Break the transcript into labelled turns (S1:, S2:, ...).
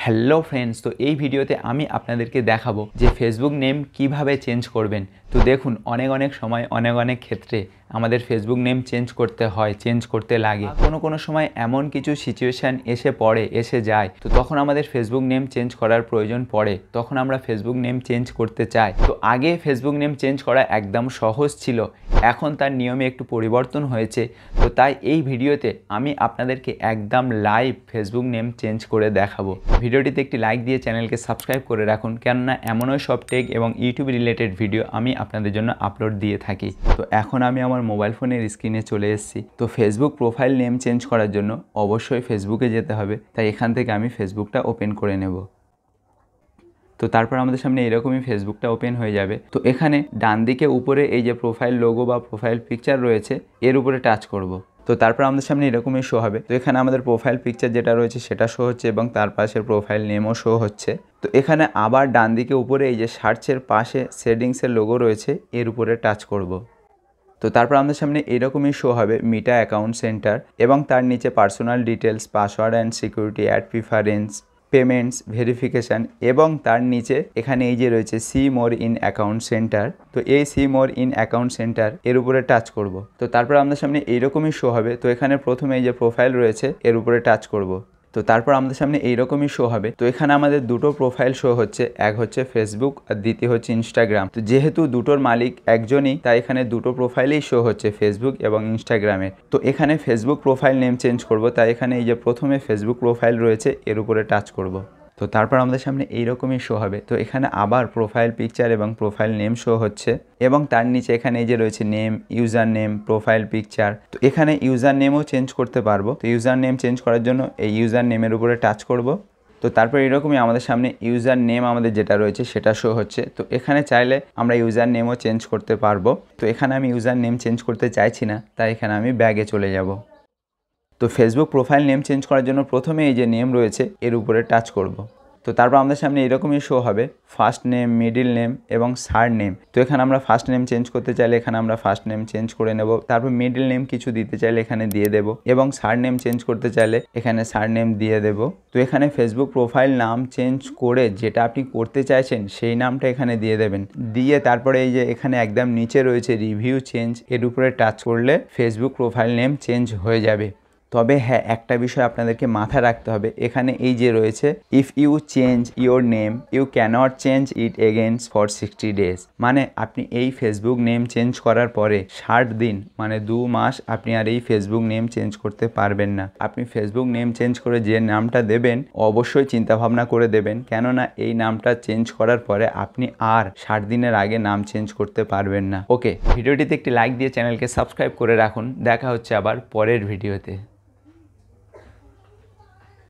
S1: Hello friends, তো এই ভিডিওতে আমি আপনাদেরকে দেখাবো যে ফেসবুক নেম কিভাবে চেঞ্জ করবেন। তো দেখুন, অনেক সময় অনেক ক্ষেত্রে আমাদের ফেসবুক নেম চেঞ্জ করতে হয়, চেঞ্জ করতে লাগে। কোনো সময় এমন কিছু সিচুয়েশান এসে যায়, তো তখন আমাদের ফেসবুক নেম চেঞ্জ করার প্রয়োজন পড়ে, তখন আমরা ফেসবুক নেম চেঞ্জ করতে চাই। তো আগে ফেসবুক নেম চেঞ্জ করা একদম সহজ ছিল, এখন তার নিয়মে একটু পরিবর্তন হয়েছে। তো তাই এই ভিডিওতে আমি আপনাদেরকে একদম লাইভ ফেসবুক নেম চেঞ্জ করে দেখাবো। ভিডিওটিতে একটি লাইক দিয়ে চ্যানেলকে সাবস্ক্রাইব করে রাখুন, কেননা এমনও সব টেক এবং ইউটিউব রিলেটেড ভিডিও আমি আপনাদের জন্য আপলোড দিয়ে থাকি। তো এখন আমি আমার মোবাইল ফোনের স্ক্রিনে চলে এসেছি। তো ফেসবুক প্রোফাইল নেম চেঞ্জ করার জন্য অবশ্যই ফেসবুকে যেতে হবে, তাই এখান থেকে আমি ফেসবুকটা ওপেন করে নেব। তো তারপর আমাদের সামনে এরকমই ফেসবুকটা ওপেন হয়ে যাবে। তো এখানে ডান দিকে উপরে এই যে প্রোফাইল লোগো বা প্রোফাইল পিকচার রয়েছে, এর উপরে টাচ করব। তো তারপর আমাদের সামনে এরকমই শো হবে। তো এখানে আমাদের প্রোফাইল পিকচার যেটা রয়েছে সেটা শো হচ্ছে এবং তার পাশে প্রোফাইল নেমও শো হচ্ছে। তো এখানে আবার ডান দিকে উপরে এই যে সার্চের পাশে সেটিংসের লোগো রয়েছে, এর উপরে টাচ করব। তো তারপর আমাদের সামনে এরকমই শো হবে মিটা অ্যাকাউন্ট সেন্টার এবং তার নিচে personal details, password and security, ad preferences, payments, verification এবং তার নিচে এখানে এই যে রয়েছে see more in account centre. তো এই see more in account centre এর উপরে টাচ করব। তো তারপর আমাদের সামনে এইরকমই শো হবে। তো এখানে প্রথমে এই যে প্রোফাইল রয়েছে এর উপরে টাচ করব। তো তারপর আমাদের সামনে এইরকমই শো হবে। তো এখানে আমাদের দুটো প্রোফাইল শো হচ্ছে, এক হচ্ছে ফেসবুক আর দ্বিতীয় হচ্ছে ইনস্টাগ্রাম। তো যেহেতু দুটোর মালিক একজনই, তাই এখানে দুটো প্রোফাইলেই শো হচ্ছে, ফেসবুক এবং ইনস্টাগ্রামের। তো এখানে ফেসবুক প্রোফাইল নেম চেঞ্জ করব, তাই এখানে এই যে প্রথমে ফেসবুক প্রোফাইল রয়েছে এর উপরে টাচ করব। তো তারপর আমাদের সামনে এইরকমই শো হবে। তো এখানে আবার প্রোফাইল পিকচার এবং প্রোফাইল নেম শো হচ্ছে এবং তার নিচে এখানে এই যে রয়েছে name, user name, profile picture. তো এখানে ইউজার নেমও চেঞ্জ করতে পারবো। তো ইউজার নেম চেঞ্জ করার জন্য এই ইউজার নেমের উপরে টাচ করব। তো তারপর এরকমই আমাদের সামনে ইউজার নেম আমাদের যেটা রয়েছে সেটা শো হচ্ছে। তো এখানে চাইলে আমরা ইউজার নেমও চেঞ্জ করতে পারবো। তো এখানে আমি ইউজার নেম চেঞ্জ করতে চাইছি না, তাই এখানে আমি ব্যাগে চলে যাব। তো ফেসবুক প্রোফাইল নেম চেঞ্জ করার জন্য প্রথমে এই যে নেম রয়েছে এর উপরে টাচ করব। তো তারপর আমাদের সামনে এরকমই শো হবে ফার্স্ট নেম, মিডিল নেম এবং সার্ড নেম। তো এখানে আমরা ফার্স্ট নেম চেঞ্জ করতে চাইলে এখানে আমরা ফার্স্ট নেম চেঞ্জ করে নেব। তারপর মিডিল নেম কিছু দিতে চাইলে এখানে দিয়ে দেব এবং সার্ড নেম চেঞ্জ করতে চাইলে এখানে সার্ড নেম দিয়ে দেব। তো এখানে ফেসবুক প্রোফাইল নাম চেঞ্জ করে যেটা আপনি করতে চাইছেন সেই নামটা এখানে দিয়ে দেবেন। দিয়ে তারপরে এই যে এখানে একদম নিচে রয়েছে রিভিউ চেঞ্জ, এর উপরে টাচ করলে ফেসবুক প্রোফাইল নেম চেঞ্জ হয়ে যাবে। তবে হ্যাঁ, একটা বিষয় আপনাদেরকে মাথায় রাখতে হবে, এখানে এই যে রয়েছে if you change your name you cannot change it again for 60 days. মানে আপনি এই ফেসবুক নেম চেঞ্জ করার পরে 60 দিন মানে 2 মাস আপনি আর এই ফেসবুক নেম চেঞ্জ করতে পারবেন না। আপনি ফেসবুক নেম চেঞ্জ করে যে নামটা দেবেন অবশ্যই চিন্তাভাবনা করে দেবেন, কেননা এই নামটা চেঞ্জ করার পরে আপনি আর 60 দিনের আগে নাম চেঞ্জ করতে পারবেন না। ওকে, ভিডিওটিতে একটি লাইক দিয়ে চ্যানেলকে সাবস্ক্রাইব করে রাখুন। দেখা হচ্ছে আবার পরের ভিডিওতে।